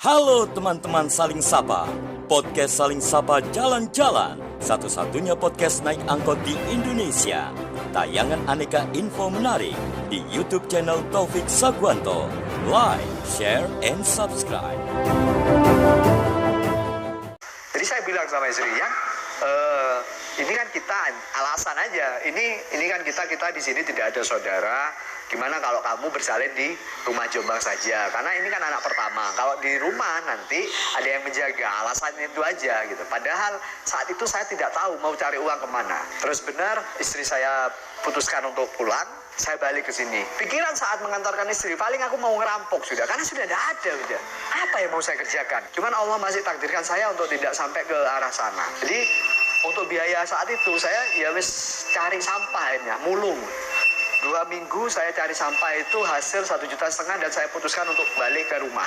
Halo teman-teman Saling Sapa, podcast Saling Sapa Jalan-Jalan, satu-satunya podcast naik angkot di Indonesia. Tayangan aneka info menarik di YouTube channel Taufik Sagwanto. Like, share, and subscribe. Jadi saya bilang sama istrinya, ini kan kita alasan aja. Ini kan kita di sini tidak ada saudara. Gimana kalau kamu bersalin di rumah Jombang saja? Karena ini kan anak pertama. Kalau di rumah nanti ada yang menjaga. Alasannya itu aja gitu. Padahal saat itu saya tidak tahu mau cari uang kemana. Terus benar istri saya putuskan untuk pulang. Saya balik ke sini. Pikiran saat mengantarkan istri, paling aku mau ngerampok sudah. Karena sudah tidak ada udah. Apa yang mau saya kerjakan? Cuman Allah masih takdirkan saya untuk tidak sampai ke arah sana. Jadi untuk biaya saat itu saya ya wis cari sampah akhirnya, mulung. 2 minggu saya cari sampah itu hasil 1,5 juta dan saya putuskan untuk balik ke rumah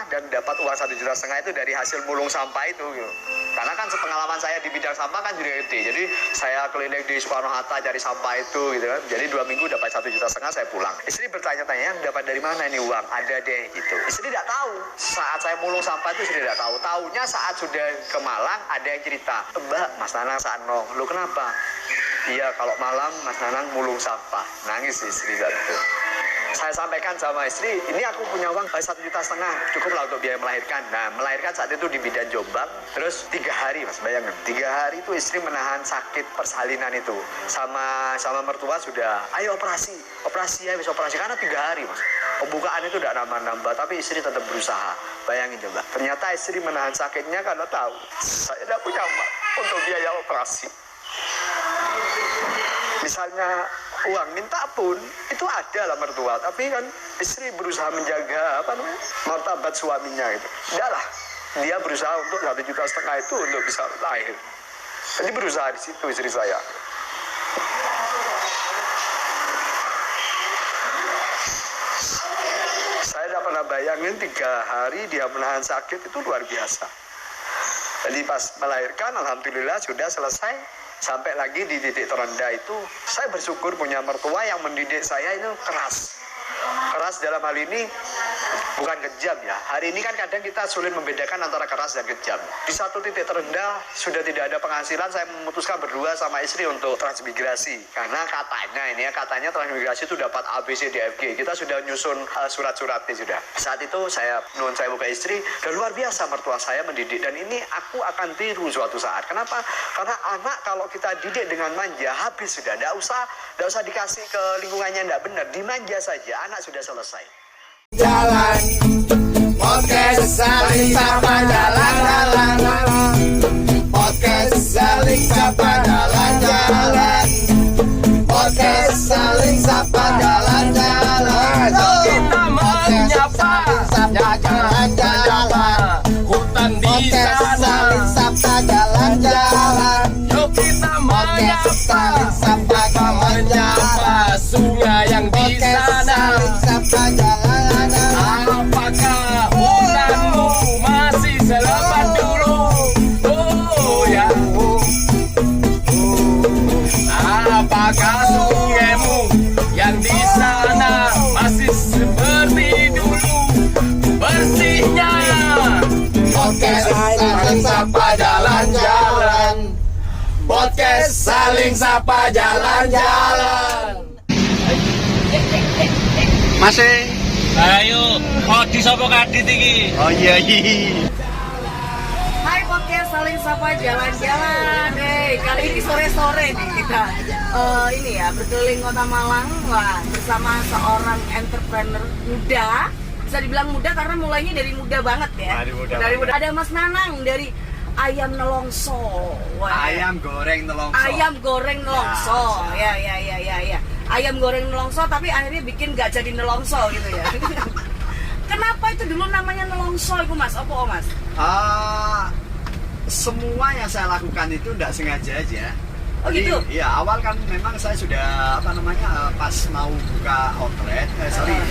dan dapat uang 1,5 juta itu dari hasil mulung sampah itu gitu. Karena kan pengalaman saya di bidang sampah kan juga gede, jadi saya keliling di Soekarno-Hatta cari sampah itu gitu kan. Jadi 2 minggu dapat 1,5 juta saya pulang. Istri bertanya-tanya, dapat dari mana ini uang? Ada deh gitu. Istri tidak tahu saat saya mulung sampah itu, istri tidak tahu. Taunya saat sudah ke Malang ada yang cerita, Mbak, Mas Nanang saat nong, lu kenapa? Iya, kalau malam Mas Nanang mulung sampah. Nangis istri saat itu. Saya sampaikan sama istri, ini aku punya uang 1,5 juta, cukup lah untuk biaya melahirkan. Nah, melahirkan saat itu di bidan Jombang. Terus 3 hari, Mas, bayangin. 3 hari itu istri menahan sakit persalinan itu. Sama mertua sudah, ayo operasi ya, bisa operasi. Karena 3 hari, Mas. Pembukaan itu tidak nambah-nambah, tapi istri tetap berusaha. Bayangin coba. Ternyata istri menahan sakitnya karena tahu saya tidak punya uang untuk biaya operasi. Misalnya uang minta pun itu ada lah mertua, tapi kan istri berusaha menjaga martabat suaminya itu. Udahlah, dia berusaha untuk 1,5 juta itu untuk bisa lahir. Jadi berusaha di situ istri saya. Saya tidak pernah bayangin 3 hari dia menahan sakit itu luar biasa. Jadi pas melahirkan alhamdulillah sudah selesai. Sampai lagi di titik terendah itu, saya bersyukur punya mertua yang mendidik saya itu keras. Keras dalam hal ini bukan kejam ya. Hari ini kan kadang kita sulit membedakan antara keras dan kejam. Di satu titik terendah, sudah tidak ada penghasilan, saya memutuskan berdua sama istri untuk transmigrasi. Karena katanya transmigrasi itu dapat A, B, C, D, F, G. Kita sudah nyusun surat-suratnya sudah. Saat itu saya buka istri, dan luar biasa mertua saya mendidik. Dan ini aku akan tiru suatu saat. Kenapa? Karena anak kalau kita didik dengan manja, habis sudah. Tidak usah dikasih ke lingkungannya tidak benar. Dimanja saja, anak sudah selesai. Jalan podcast saling sapa jalan-jalan, podcast saling sapa jalan-jalan, podcast saling sapa jalan-jalan, kita menyapa jalan-jalan, hutan di podcast sana. saling sapa jalan-jalan, Yuk kita podcast saling menyapa, sapa jalan-jalan, menyapa sungai yang di podcast sana. saling sapa jalan-jalan. Apakah hutanmu masih selebat dulu? Oh ya. Apakah sungaimu yang di sana masih seperti dulu bersihnya? Podcast saling sapa jalan-jalan, podcast saling sapa jalan-jalan. Masih. Ayo, kodi sapa kadit iki? Oh iya. Hai podcast saling sapa jalan-jalan. Kali ini sore-sore nih kita ini ya berkeliling Kota Malang bersama seorang entrepreneur muda. Bisa dibilang muda karena mulainya dari muda banget ya. Dari muda. Ada Mas Nanang dari Ayam Nelongso. Wah. Ayam goreng nelongso. Ayam goreng nelongso. Ya. Ayam goreng nelongso tapi akhirnya bikin gak jadi nelongso gitu ya. Kenapa itu dulu namanya nelongso itu Mas? Apa Mas? Semua yang saya lakukan itu tidak sengaja aja. Oh gitu? Iya, awal kan memang saya sudah pas mau buka outlet,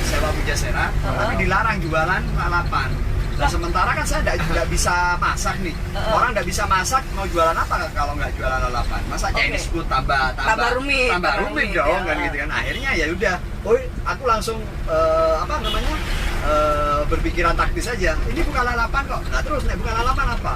sewa Pujasera, tapi dilarang jualan lalapan. Nah sementara kan saya tidak bisa masak nih. Orang tidak bisa masak, mau jualan apa kalau nggak jualan lalapan? Masa Chinese food tambah rumit dong kan gitu kan. Akhirnya ya udah, aku langsung berpikiran taktis aja. Ini bukan lalapan kok. Nah terus nih bukan lalapan apa?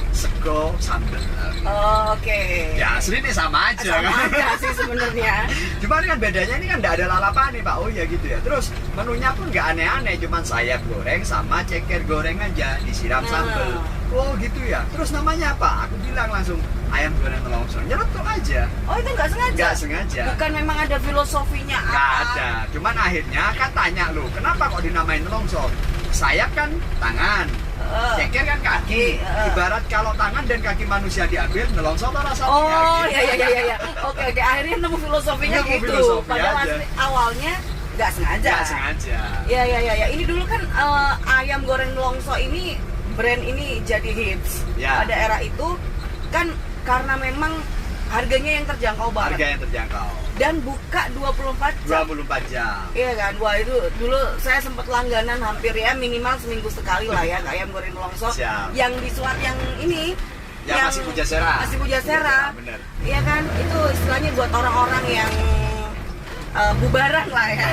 Sego sambal. Oh, oke. Ya asli nih sama aja Sama kan. aja sih sebenarnya. Cuman kan bedanya ini kan nggak ada lalapan nih Pak. Oh ya gitu ya. Terus menunya pun nggak aneh-aneh. Cuman sayap goreng sama ceker goreng aja disiram sambal. Oh gitu ya. Terus namanya apa? Aku bilang langsung ayam goreng nelongso. Nyeretuk aja. Oh itu nggak sengaja? Nggak sengaja. Bukan memang ada filosofinya Nggak ada. Cuman akhirnya kan tanya lu, kenapa kok dinamain nelongso? Sayap kan tangan. Ceker kan kaki. Ibarat kalau tangan dan kaki manusia diambil, nelongso atau rasanya? Oh gitu. ya. Oke, akhirnya nemu filosofinya Nemu gitu. filosofi Padahal aja. awalnya nggak sengaja. Nggak sengaja. Ya. Ini dulu kan ayam goreng nelongso ini brand ini jadi hits Ya. pada era itu kan karena memang harganya yang terjangkau banget Harga yang terjangkau. dan buka 24 jam. 24 jam. Iya kan, wah itu dulu saya sempat langganan hampir ya minimal seminggu sekali lah ya ke ayam goreng nelongso. Siap. Yang disuap yang ini Yang masih Pujasera. Masih Pujasera. Ya, bener. Iya kan, itu istilahnya buat orang-orang yang bubaran lah ya.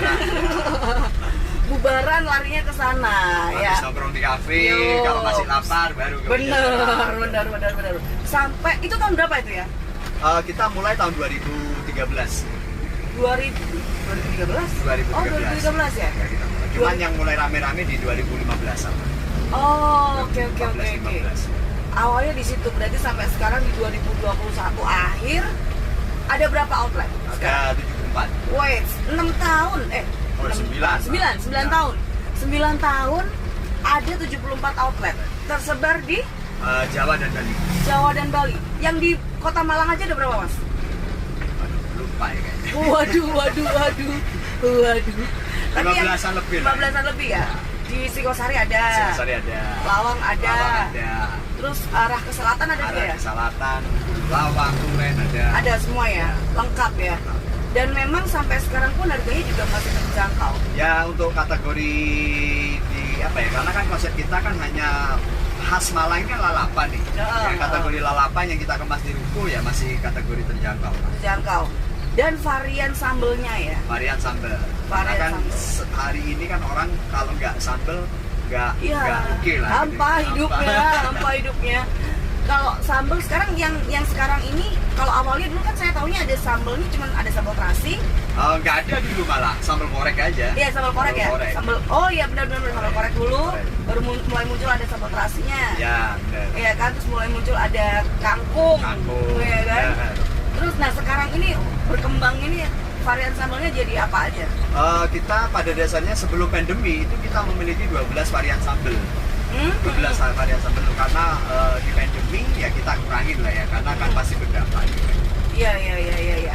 Bubaran larinya ke sana ya. Habis nongkrong di kafe, Yo. kalau masih lapar baru ke Bener. Sampai itu tahun berapa itu ya? Kita mulai tahun 2013. 2013? 2013. Oh 2013 ya? Ya, kita mulai. Cuman yang mulai rame-rame di 2015 sama. Oh oke. 15. Awalnya di situ berarti sampai sekarang di 2021 akhir ada berapa outlet? Ada 74. Wait, 6 tahun. Oh, 9 tahun. 9 tahun ada 74 outlet tersebar di Jawa dan Bali. Jawa dan Bali. Yang di Kota Malang aja ada berapa, Mas? Aduh, lupa ya kayaknya. Waduh. Tapi yang 15-an lebih lah. 15-an lebih ya. Di Singosari ada. Singosari ada. Lawang ada. Lawang ada. Terus arah ke selatan ada juga Arah ya? ke selatan, Lawang, Tulen ada. Ada semua ya, lengkap ya. Dan memang sampai sekarang pun harganya juga masih terjangkau. Ya untuk kategori di apa ya? Karena kan konsep kita kan hanya khas Malang kan lalapan nih. Yang kategori lalapan yang kita kemas di ruko ya masih kategori terjangkau. Terjangkau. Dan varian sambelnya ya. Varian sambal. Karena Varian kan sambal. hari ini kan orang kalau nggak sambal nggak oke lah. Hampa gitu. hampa hidupnya. Kalau sambal sekarang yang sekarang ini, kalau awalnya dulu kan saya taunya ada sambelnya cuma ada sambal terasi. Nggak ada dulu malah sambal korek aja. Iya sambal korek ya. Sambal. Oh iya benar sambal korek dulu. Baru mulai muncul ada sambal terasinya. Ya benar. Iya kan, terus mulai muncul ada kangkung. Iya kan. Ya. Terus nah sekarang ini berkembang ini varian sambalnya jadi apa aja? Kita pada dasarnya sebelum pandemi itu kita memiliki 12 varian sambal. 12 varian sambal karena di pandemi ya kita kurangin lah ya karena kan pasti berdampak. Iya.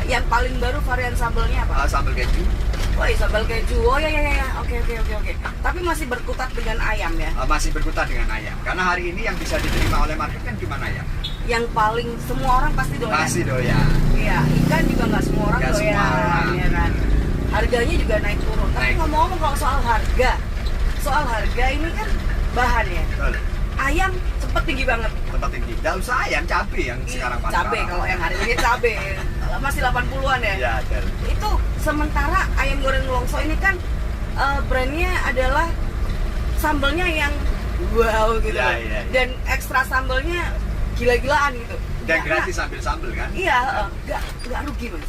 Yang paling baru varian sambalnya apa? Sambal keju. Oh iya sambal keju. Oh iya. Oke. Tapi masih berkutat dengan ayam ya? Masih berkutat dengan ayam karena hari ini yang bisa diterima oleh market kan cuma ayam. Yang paling semua orang pasti doyan. Pasti doyan. Iya, ikan juga nggak semua orang Nggak doyan. semua orang. Ya kan? Harganya juga naik turun. Tapi Naik. ngomong-ngomong kalau soal harga ini kan bahan ya. Betul. Ayam cepet tinggi banget. Tempat tinggi. Nggak usah ayam, cabai yang sekarang paling Cabe parah. kalau yang hari ini cabe masih 80-an ya. Ya, betul. Itu sementara ayam goreng nelongso ini kan brandnya adalah sambelnya yang wow gitu. Ya. Dan ekstra sambelnya gila-gilaan gitu. Dan Nggak- gratis sambil sambal kan. Iya, nggak rugi mas.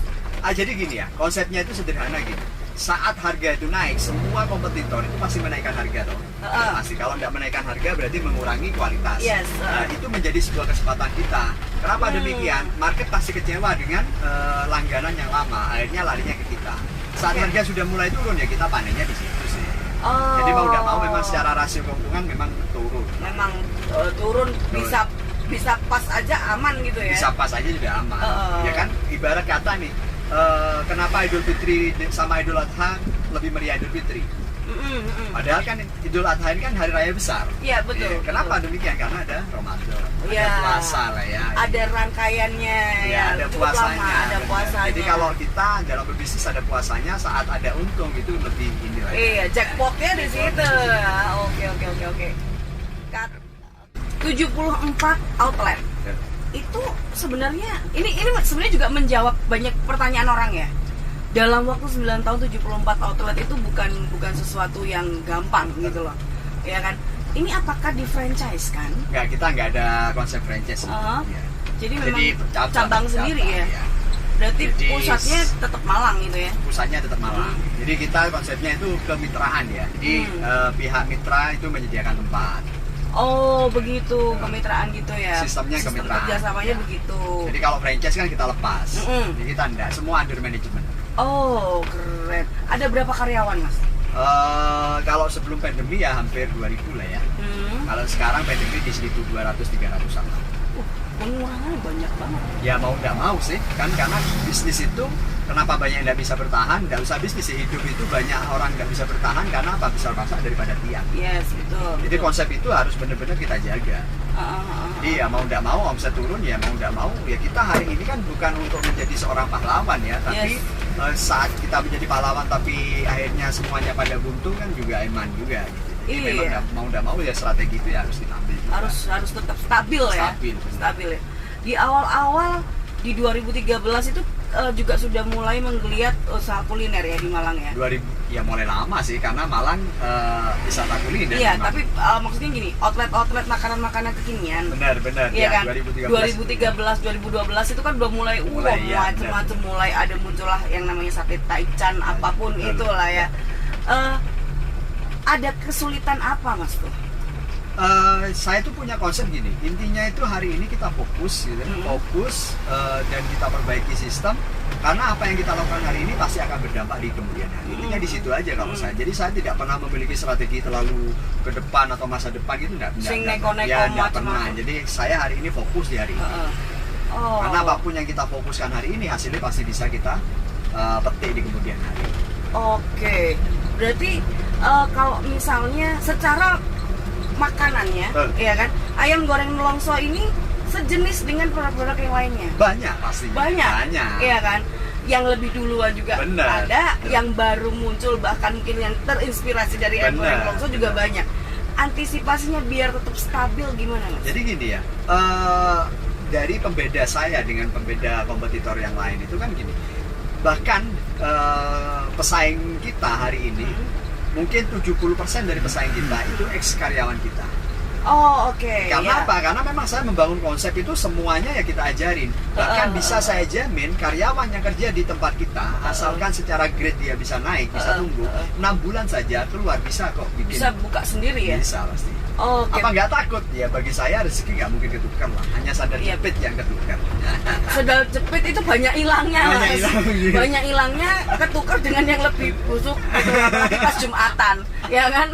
Jadi gini ya, konsepnya itu sederhana gini. Saat harga itu naik, semua kompetitor itu pasti menaikkan harga toh. Pasti kalau nggak menaikkan harga berarti mengurangi kualitas. Yes. Nah, itu menjadi sebuah kesempatan kita. Kenapa demikian? Market pasti kecewa dengan langganan yang lama. Akhirnya larinya ke kita. Saat harga sudah mulai turun ya kita panennya di situ sih. Jadi mau nggak mau memang secara rasio keuntungan memang turun. Memang turun bisa pas aja aman gitu ya. Bisa pas aja juga aman. Ya kan ibarat kata nih, kenapa Idul Fitri sama Idul Adha lebih meriah Idul Fitri? Padahal kan Idul Adha ini kan hari raya besar. Iya betul. Kenapa demikian? Karena ada Ramadan, Iya. ada puasa lah ya. Ada rangkaiannya Ya, ada cukup puasanya. lama, ada benar. puasanya. Jadi kalau kita dalam berbisnis ada puasanya, saat ada untung itu lebih ini lagi. iya jackpotnya di situ. Oke. 74 outlet. Ya. Itu sebenarnya ini sebenarnya juga menjawab banyak pertanyaan orang ya. dalam waktu 9 tahun 74 outlet itu bukan sesuatu yang gampang gitu loh. Ya kan? Ini apakah di franchise kan? Enggak, kita nggak ada konsep franchise. Uh-huh. Ya. Jadi memang cabang cabang sendiri ya. Berarti Jadi, pusatnya tetap Malang gitu ya. Pusatnya tetap Malang. Jadi kita konsepnya itu kemitraan ya. Jadi pihak mitra itu menyediakan tempat. Oh, begitu, kemitraan gitu ya. Sistemnya Sistem kemitraan. kerjasamanya Ya. begitu. Jadi kalau franchise kan kita lepas. Jadi kita enggak, semua under manajemen. Oh, keren. Ada berapa karyawan, Mas? Kalau sebelum pandemi ya hampir 2000 lah ya. Kalau sekarang pandemi di 1.200-300-an lah. Pengurangannya banyak banget. Ya mau nggak mau sih, kan karena bisnis itu kenapa banyak yang nggak bisa bertahan? Nggak usah bisnis sih, hidup itu banyak orang nggak bisa bertahan karena apa? Besar pasak daripada tiang. Yes, betul. Jadi konsep itu harus benar-benar kita jaga. Jadi ya mau nggak mau omset turun ya mau nggak mau ya kita hari ini kan bukan untuk menjadi seorang pahlawan ya, tapi saat kita menjadi pahlawan tapi akhirnya semuanya pada buntu kan juga iman juga. Gitu. Jadi memang mau nggak mau ya strategi itu ya harus diambil. Harus tetap stabil ya. Stabil ya. Di awal-awal di 2013 itu juga sudah mulai menggeliat usaha kuliner ya di Malang ya. 2000 ya mulai lama sih karena Malang wisata kuliner. Iya, memang. tapi maksudnya gini, outlet makanan-makanan kekinian. Benar Iya ya, kan? 2013, 2012 itu kan udah mulai ya, macam-macam, mulai ada muncullah yang namanya sate taichan apapun itulah ya. Ada kesulitan apa, Mas tuh? Saya tuh punya konsep gini, intinya itu hari ini kita fokus gitu, fokus dan kita perbaiki sistem karena apa yang kita lakukan hari ini pasti akan berdampak di kemudian hari. Intinya di situ aja kalau saya. Jadi saya tidak pernah memiliki strategi terlalu ke depan atau masa depan gitu enggak pernah. Jadi saya hari ini fokus di hari ini. Karena apapun yang kita fokuskan hari ini hasilnya pasti bisa kita petik di kemudian hari. Oke. Berarti kalau misalnya secara makanannya, ya kan, ayam goreng nelongso ini sejenis dengan produk-produk yang lainnya. Banyak pasti. Banyak. Iya kan. Yang lebih duluan juga ada, yang baru muncul bahkan mungkin yang terinspirasi dari ayam goreng nelongso juga banyak. Antisipasinya biar tetap stabil gimana, Mas? Jadi gini ya, dari pembeda saya dengan pembeda kompetitor yang lain itu kan gini. Bahkan pesaing kita hari ini mungkin 70% dari pesaing kita itu ex karyawan kita. Oh, oke. Karena apa? Karena memang saya membangun konsep itu semuanya ya kita ajarin. Bahkan bisa saya jamin karyawan yang kerja di tempat kita, asalkan secara grade dia bisa naik, bisa tumbuh, 6 bulan saja keluar bisa kok bikin. Bisa buka sendiri ya? Bisa pasti. Oh, okay. Apa nggak takut? Ya bagi saya rezeki nggak mungkin ketukar lah. Hanya sadar jepit yang ketukar. Sadar jepit itu banyak hilangnya. Banyak hilangnya ketukar dengan yang lebih busuk. Apalagi pas Jumatan, ya kan?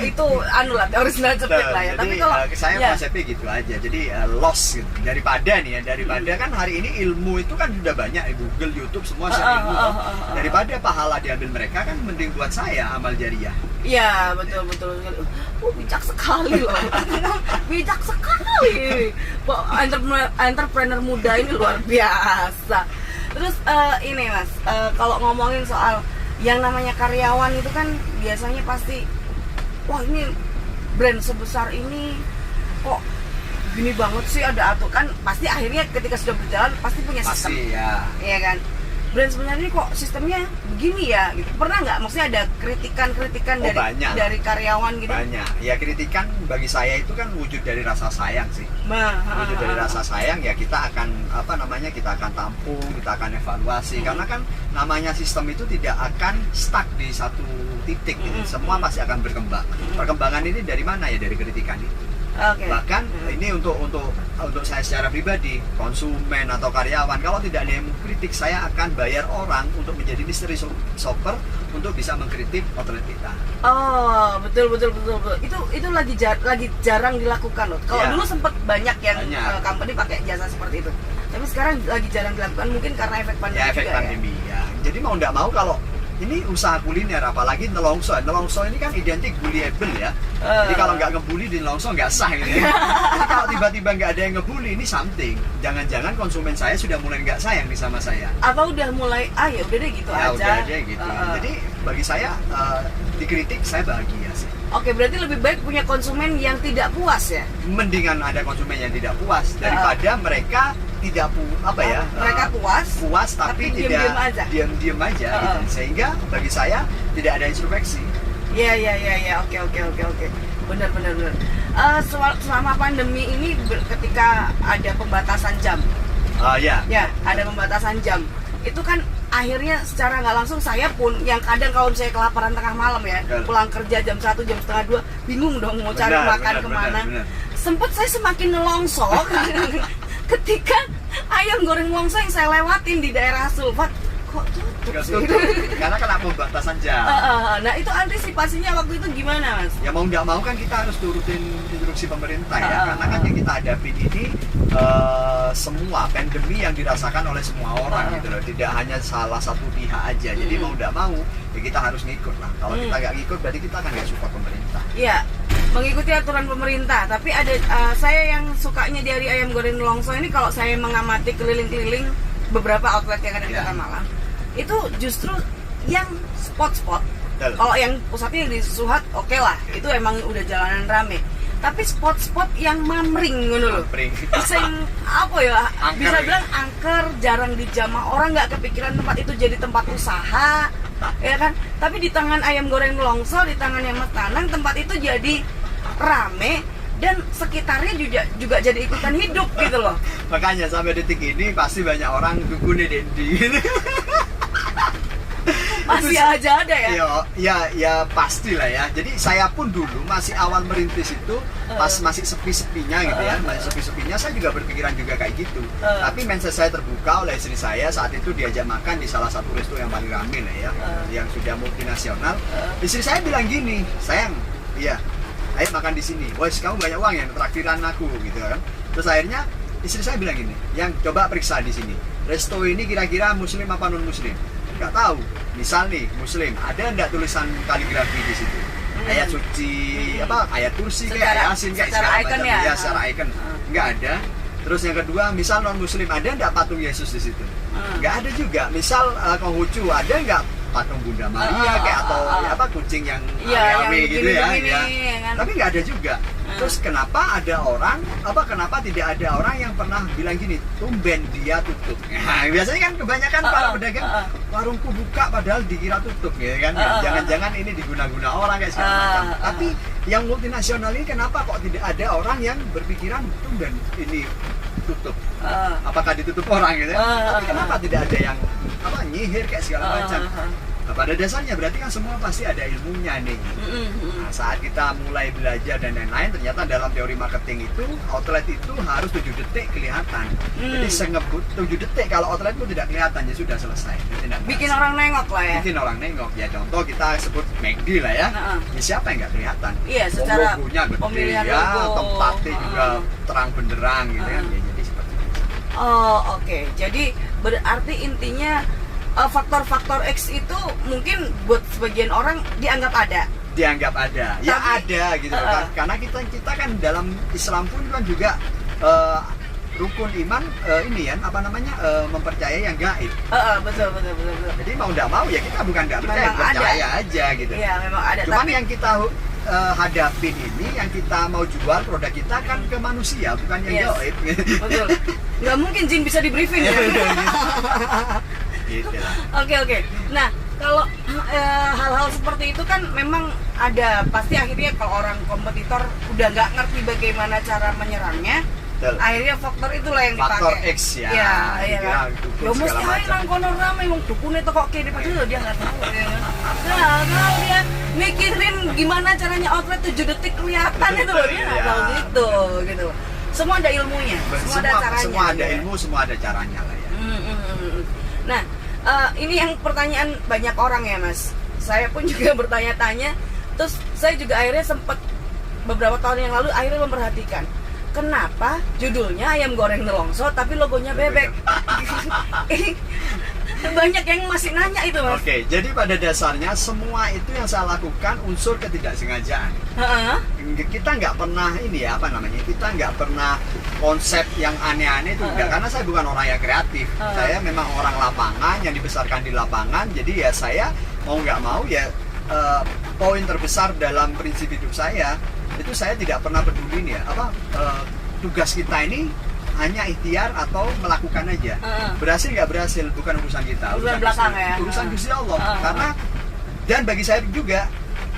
Itu anu lah, teori sadar jepit lah ya. Jadi, tapi kalau saya konsepnya gitu aja. Jadi loss gitu. Daripada nih ya, daripada kan hari ini ilmu itu kan sudah banyak di Google, YouTube semua share ilmu. Daripada pahala diambil mereka kan mending buat saya amal jariah. Iya, betul. Bijak sekali loh. Bijak sekali. Entrepreneur muda ini luar biasa. Terus ini Mas, kalau ngomongin soal yang namanya karyawan itu kan biasanya pasti, wah ini brand sebesar ini kok gini banget sih, ada aturan kan, pasti akhirnya ketika sudah berjalan pasti punya sistem. Pasti ya. Iya kan? Brand sebenarnya kok sistemnya begini ya gitu. Pernah nggak maksudnya ada kritikan dari karyawan gitu? Banyak. Ya kritikan bagi saya itu kan wujud dari rasa sayang sih. Wujud dari rasa sayang ya kita akan kita akan tampung, kita akan evaluasi karena kan namanya sistem itu tidak akan stuck di satu titik gitu. Semua pasti akan berkembang. Perkembangan ini dari mana ya? Dari kritikan itu. Okay. Bahkan ini untuk saya secara pribadi, konsumen atau karyawan, kalau tidak ada yang mengkritik, saya akan bayar orang untuk menjadi mystery shopper untuk bisa mengkritik outlet kita. Oh, betul. Itu lagi jarang dilakukan loh. Kalau dulu sempat banyak yang company pakai jasa seperti itu. Tapi sekarang lagi jarang dilakukan mungkin karena efek pandemi. Ya, efek pandemi ya. Jadi mau nggak mau kalau ini usaha kuliner, apalagi nelongso ini kan identik bullyable ya. Jadi kalau nggak ngebully di nelongso nggak sah gitu ya. Jadi kalau tiba-tiba nggak ada yang ngebully, ini something. Jangan-jangan konsumen saya sudah mulai nggak sayang nih sama saya. Atau udah mulai, ya udah deh gitu aja. Udah deh gitu. Jadi bagi saya dikritik saya bahagia sih. Oke, berarti lebih baik punya konsumen yang tidak puas ya? Mendingan ada konsumen yang tidak puas daripada mereka tidak mereka puas tapi tidak diam-diam aja gitu. Sehingga bagi saya tidak ada introspeksi. Iya, oke. Benar. Selama pandemi ini ketika ada pembatasan jam. Ya, ada pembatasan jam. Itu kan akhirnya secara nggak langsung saya pun yang kadang kalau misalnya kelaparan tengah malam ya, pulang kerja jam 1, jam setengah 2, bingung dong mau cari makan kemana. Sempet saya semakin nelongso ketika ayam goreng nelongso yang saya lewatin di daerah Sulfat kok tutup. Karena kena pembatasan jam. Nah itu antisipasinya waktu itu gimana, Mas? Ya mau nggak mau kan kita harus turutin instruksi pemerintah ya, karena kan yang kita hadapi ini semua pandemi yang dirasakan oleh semua orang gitu loh, tidak hanya salah satu pihak aja. Jadi mau nggak mau ya kita harus ngikut lah. Kalau kita nggak ngikut berarti kita kan nggak support pemerintah. Iya, mengikuti aturan pemerintah. Tapi ada saya yang sukanya dari ayam goreng nelongso ini, kalau saya mengamati keliling-keliling beberapa outlet yang ada di Kota Malang, itu justru yang spot-spot. Kalau yang pusatnya di Suhat oke lah, itu emang udah jalanan rame. Tapi spot-spot yang mamring ngono lho. Sing apa ya? Bisa bilang angker, jarang dijamah, orang nggak kepikiran tempat itu jadi tempat usaha, ya kan? Tapi di tangan ayam goreng nelongso, di tangannya Mas Tanang, tempat itu jadi rame dan sekitarnya juga jadi ikutan hidup gitu loh. Makanya sampai detik ini pasti banyak orang dukune Dendi. Masih aja ada ya? Ya pastilah ya. Jadi saya pun dulu masih awal merintis itu pas masih sepi-sepinya gitu ya, masih sepi-sepinya saya juga berpikiran juga kayak gitu. Tapi mindset saya terbuka oleh istri saya saat itu diajak makan di salah satu resto yang paling ramai lah ya, yang sudah multinasional. Istri saya bilang gini, sayang, iya, ayo makan di sini. Wes kamu banyak uang ya, traktiran aku gitu kan. Terus akhirnya istri saya bilang gini, yang coba periksa di sini, resto ini kira-kira muslim apa non muslim? Nggak tahu. Misal nih muslim, ada nggak tulisan kaligrafi di situ? Ayat suci, ayat kursi kayak Yasin kayak segala macam ya, secara icon nggak ada. Terus yang kedua, misal non muslim, ada nggak patung Yesus di situ? Nggak ada juga. Misal Konghucu, ada nggak patung Bunda Maria kayak atau kucing yang rame gitu ya? Tapi nggak ada juga. Terus kenapa tidak ada orang yang pernah bilang gini, tumben dia tutup? Nah, biasanya kan kebanyakan para pedagang warungku buka padahal dikira tutup ya kan? Jangan-jangan ini diguna-guna orang kayak segala macam. Tapi yang multinasional ini kenapa kok tidak ada orang yang berpikiran tumben ini tutup? Apakah ditutup orang gitu? Tapi kenapa tidak ada yang nyihir kayak segala macam? Nah, pada dasarnya berarti kan semua pasti ada ilmunya nih. Nah, saat kita mulai belajar dan lain-lain, ternyata dalam teori marketing itu outlet itu harus 7 detik kelihatan. Jadi sengebut 7 detik kalau outlet itu tidak kelihatan ya sudah selesai. Bikin orang nengok lah ya. Bikin orang nengok ya, contoh kita sebut McD lah ya. Ya siapa yang nggak kelihatan? Iya, secara logonya gede pemilihan ya, logo. tempatnya juga terang benderang gitu kan. Ya, jadi seperti itu. Oh, oke. Jadi berarti intinya faktor-faktor X itu mungkin buat sebagian orang dianggap ada. Ya ada gitu kan. Karena kita kan dalam Islam pun kan juga rukun iman ini ya mempercayai yang gaib. Betul. Jadi mau nggak mau ya kita bukan nggak percaya aja gitu. Iya, memang ada. Cuman yang kita hadapin ini, yang kita mau jual produk kita kan ke manusia, bukan yang gaib. Betul. Nggak mungkin jin bisa di briefing ya. Gitu lah. Oke. Nah, kalau hal-hal seperti itu kan memang ada, pasti akhirnya kalau orang kompetitor udah nggak ngerti bagaimana cara menyerangnya, akhirnya faktor itulah yang dipakai. Faktor X ya. Iya kan. Ya mesti aja nang kono rame wong dukune toko kene padahal dia nggak tahu ya kan. Nah, kalau dia mikirin gimana caranya outlet 7 detik kelihatan itu loh, dia nggak tahu gitu. Semua ada ilmunya, semua ada caranya. Semua ada ilmu, semua ada caranya lah ya. Nah, ini yang pertanyaan banyak orang ya Mas. Saya pun juga bertanya-tanya. Terus saya juga akhirnya sempat beberapa tahun yang lalu akhirnya memperhatikan, kenapa judulnya ayam goreng nelongso tapi logonya bebek. Banyak yang masih nanya itu Mas. Oke, jadi pada dasarnya semua itu yang saya lakukan unsur ketidaksengajaan. Kita nggak pernah kita nggak pernah konsep yang aneh-aneh itu enggak, karena saya bukan orang yang kreatif. Saya memang orang lapangan yang dibesarkan di lapangan. Jadi ya saya mau nggak mau ya poin terbesar dalam prinsip hidup saya itu saya tidak pernah peduli tugas kita ini hanya ikhtiar atau melakukan aja. Berhasil nggak berhasil bukan urusan kita, Urusan belakang Gusti. ya. Urusan Gusti Allah. Karena dan bagi saya juga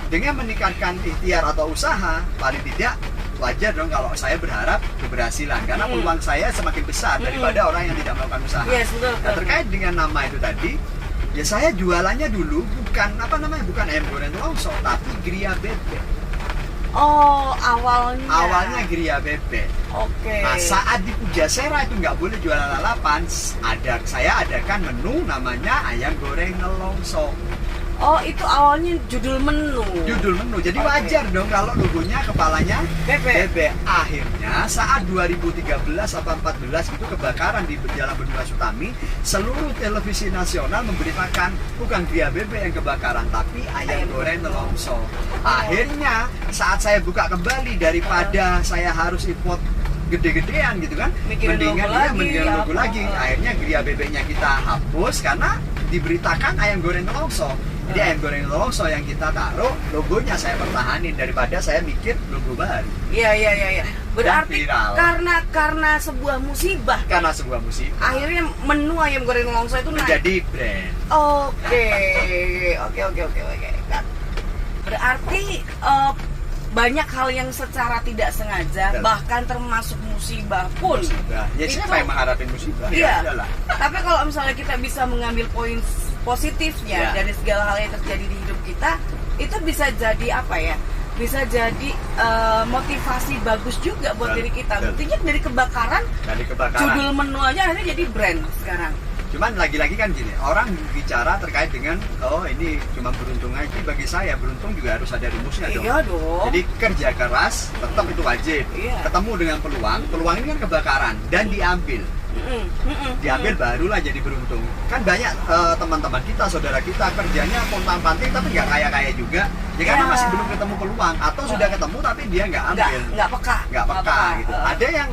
dengan meningkatkan ikhtiar atau usaha, paling tidak wajar dong kalau saya berharap keberhasilan karena peluang saya semakin besar daripada orang yang tidak melakukan usaha. Yes, betul. Nah, terkait dengan nama itu tadi, ya saya jualannya dulu bukan bukan ayam goreng longso, tapi geria bebek. Oh, awalnya. Awalnya geria bebek. Oke. Nah, saat di Pujasera itu nggak boleh jualan lalapan, saya adakan menu namanya ayam goreng nelongso. Oh, itu awalnya judul menu. Judul menu, jadi wajar dong kalau logonya kepalanya bebek. Akhirnya saat 2013 atau 14 itu kebakaran di Jalan Benua Sutami, seluruh televisi nasional memberitakan bukan geria bebek yang kebakaran, tapi ayam goreng nelongso. Akhirnya saat saya buka kembali, daripada saya harus import gede-gedean gitu kan, Mikirin logo lagi. Akhirnya geria bebeknya kita hapus karena diberitakan ayam goreng nelongso. Jadi ayam goreng nelongso yang kita taruh, logonya saya pertahanin daripada saya mikir logo baru. Iya. Berarti viral. karena sebuah musibah. Karena sebuah musibah Akhirnya menu ayam goreng nelongso itu naik. menjadi brand. Oke. Berarti banyak hal yang secara tidak sengaja, Betul. bahkan termasuk musibah pun. Musibah. Ya Itu- siapa yang mengharapin musibah? Iya. Ya adalah. Tapi kalau misalnya kita bisa mengambil poin positifnya Ya. dari segala hal yang terjadi di hidup kita, itu bisa jadi apa ya? Bisa jadi motivasi bagus juga buat Betul. diri kita. Betul. Buktinya dari kebakaran, Dari kebakaran. judul menu aja akhirnya jadi brand sekarang. Cuman lagi-lagi kan gini, orang bicara terkait dengan ini cuma beruntung aja. Bagi saya beruntung juga harus ada rumusnya dong. Iya dong. Jadi kerja keras tetap itu wajib. Iya. Ketemu dengan peluang ini kan kebakaran dan diambil. Diambil barulah jadi beruntung. Kan banyak teman-teman kita, saudara kita kerjanya pontang-panting tapi nggak kaya-kaya juga. Ya karena Ya. masih belum ketemu peluang atau sudah ketemu tapi dia nggak ambil. Nggak peka. Nggak peka gitu. Ada yang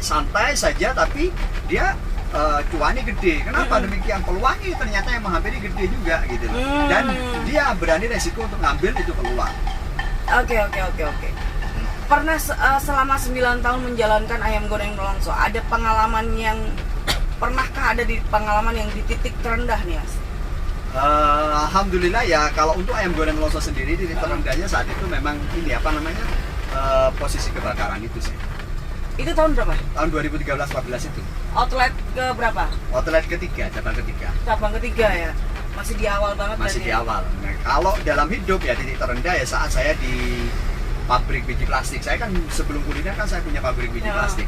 santai saja tapi dia cuannya gede. Kenapa demikian? Peluangnya ternyata yang menghampiri gede juga gitu loh. Dan dia berani resiko untuk ngambil itu peluang. Oke. Pernah selama 9 tahun menjalankan ayam goreng nelongso, ada pengalaman yang pernahkah ada di pengalaman yang di titik terendah nih, Mas? Alhamdulillah ya, kalau untuk ayam goreng nelongso sendiri titik terendahnya saat itu memang posisi kebakaran itu sih. Itu tahun berapa? Tahun 2013-14 itu. Outlet ke berapa? Outlet ketiga, cabang ketiga. Cabang ketiga ya? Masih di awal banget Masih berarti di ya? awal. Nah, kalau dalam hidup ya titik terendah ya saat saya di pabrik biji plastik. Saya kan sebelum kuliner kan saya punya pabrik biji Ya. plastik.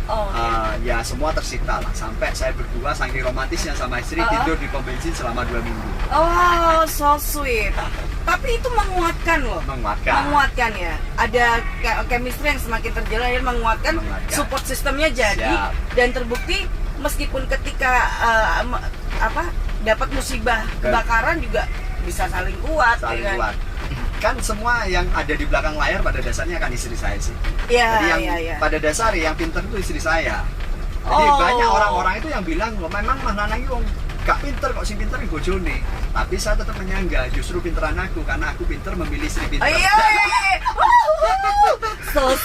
Oh, oke. Ya semua tersita lah. Sampai saya berdua saking romantisnya sama istri tidur di pom bensin selama 2 minggu. Oh, so sweet. Tapi itu menguatkan loh. Menguatkan ya. Ada chemistry yang semakin terjalin, akhirnya menguatkan. Support sistemnya jadi. Siap. Dan terbukti meskipun ketika dapat musibah kebakaran juga bisa saling kuat. Saling ya kan? kuat. Kan semua yang ada di belakang layar pada dasarnya kan istri saya sih. Iya, Jadi yang iya. pada dasar yang pinter itu istri saya. Jadi Oh. banyak orang-orang itu yang bilang, memang Mas Nanang itu gak pinter kok, si pinter bojone. Tapi saya tetap menyangga, justru pinteran aku karena aku pinter memilih istri pinter. Iya. So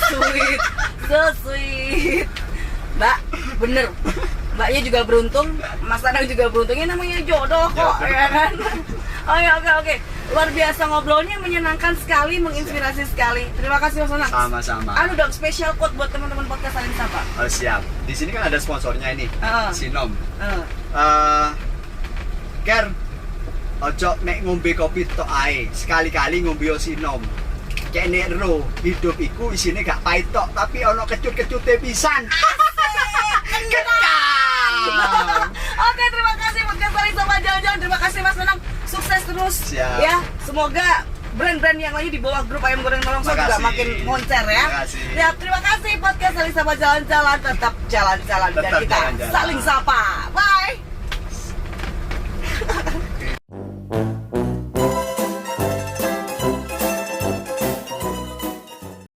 sweet. Mbak, bener. Mbaknya juga beruntung, Mas Nanang juga beruntung. Ini namanya jodoh kok, ya kan? Oke. Luar biasa ngobrolnya, menyenangkan sekali, menginspirasi sekali. Terima kasih Mas Nanang. Sama-sama. Anu dong, spesial quote buat teman-teman podcast Saling Sapa. Oh, siap. Di sini kan ada sponsornya ini, Sinom. Ker, ojo nek ngombe kopi tok ae, sekali-kali ngombe Sinom. Kene ro, hidup iku isine gak pahit tok, tapi ono kecut-kecute pisan. Kenyang. Oke, terima kasih podcast Saling Sapa Jalan-Jalan. Terima kasih Mas Nanang. Sukses terus. Siap. Ya, semoga brand-brand yang lain di bawah grup Ayam Goreng Nelongso juga Makasih. makin moncer ya. Makasih. Ya, terima kasih podcast Saling Sapa Jalan-Jalan. Tetap jalan-jalan dan Tetap kita jalan-jalan. saling sapa. Bye.